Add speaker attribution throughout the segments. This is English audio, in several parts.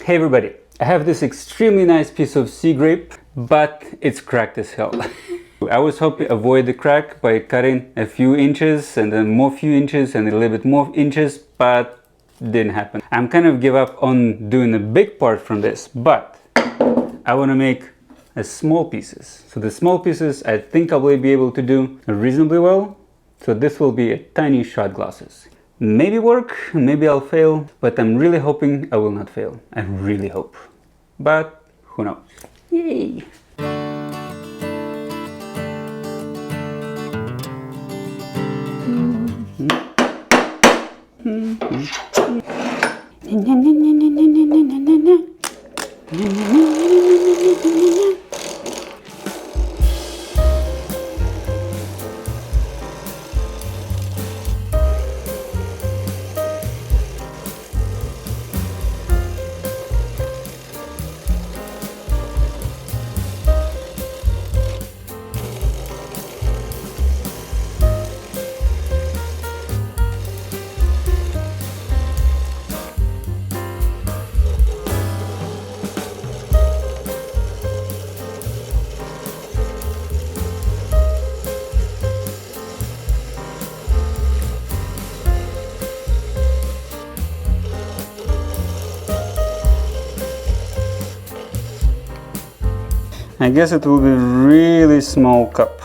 Speaker 1: Hey everybody, I have this extremely nice piece of sea grape, but it's cracked as hell. I was hoping to avoid the crack by cutting a few inches and then more few inches and a little bit more inches, but didn't happen. I'm kind of give up on doing a big part from this, but I want to make small pieces. So the small pieces I think I will be able to do reasonably well. So this will be a tiny shot glasses. Maybe work, maybe I'll fail, but I'm really hoping I will not fail. I really hope. But who knows? Yay! I guess it will be really small cup.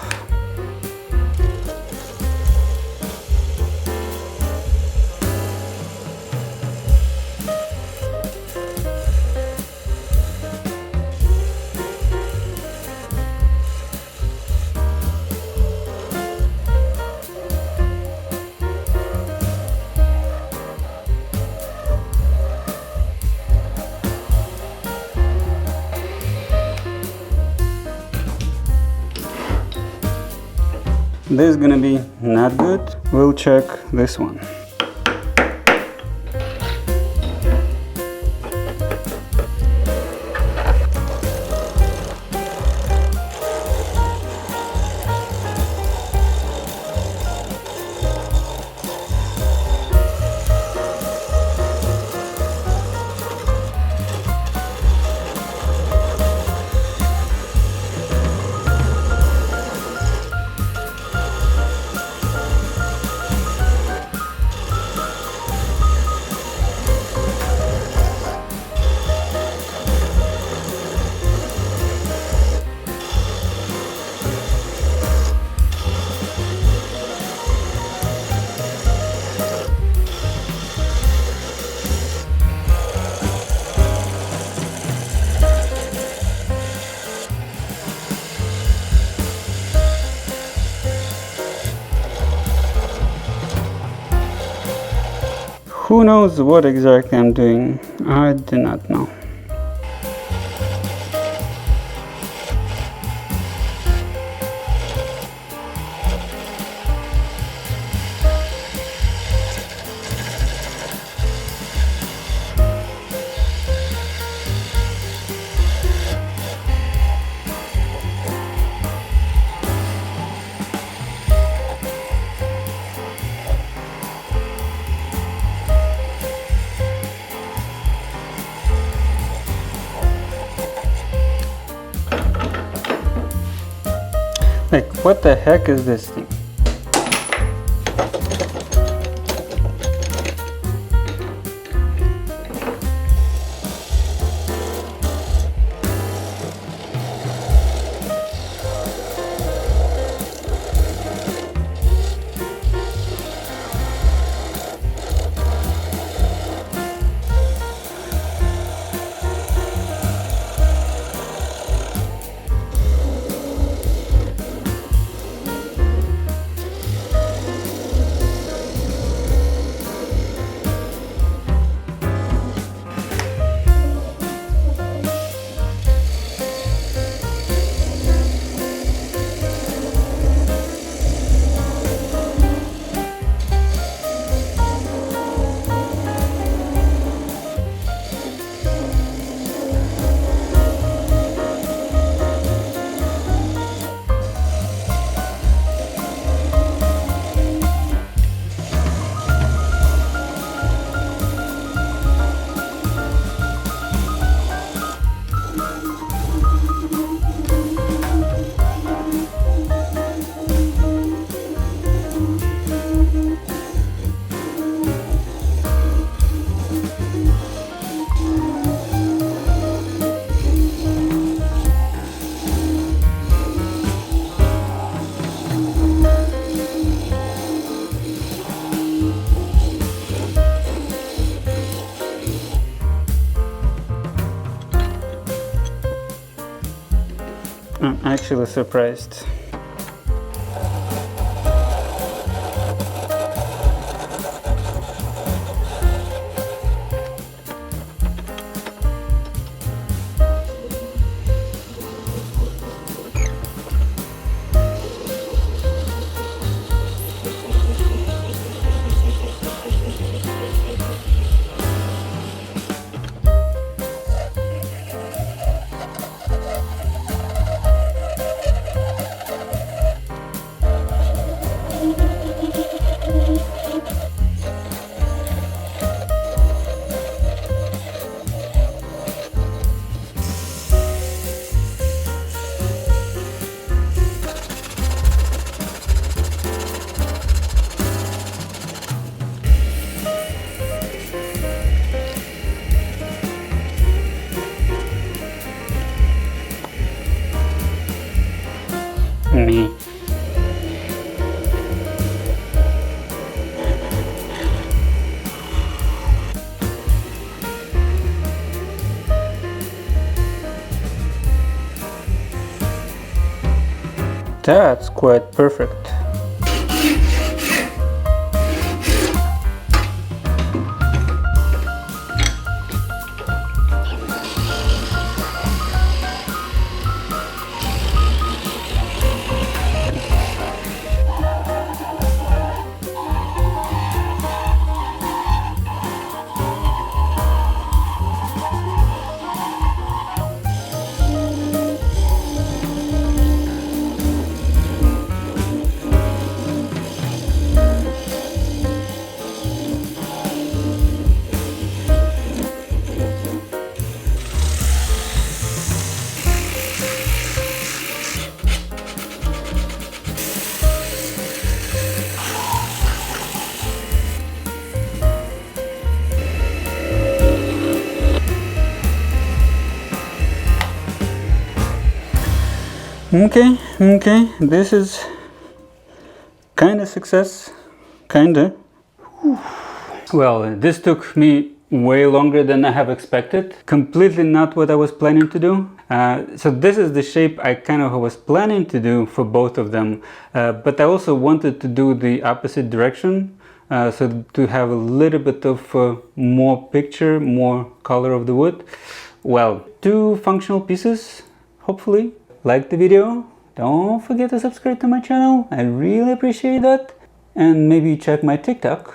Speaker 1: This is gonna be not good. We'll check this one. Who knows what exactly I'm doing? I do not know. Like, what the heck is this thing? I'm actually surprised. Me. That's quite perfect. Okay, this is kinda success, kinda. Well, this took me way longer than I have expected. Completely not what I was planning to do. So this is the shape I kind of was planning to do for both of them, but I also wanted to do the opposite direction, so to have a little bit of more picture, more color of the wood. Well, two functional pieces, hopefully. Like the video, don't forget to subscribe to my channel, I really appreciate that. And maybe check my TikTok,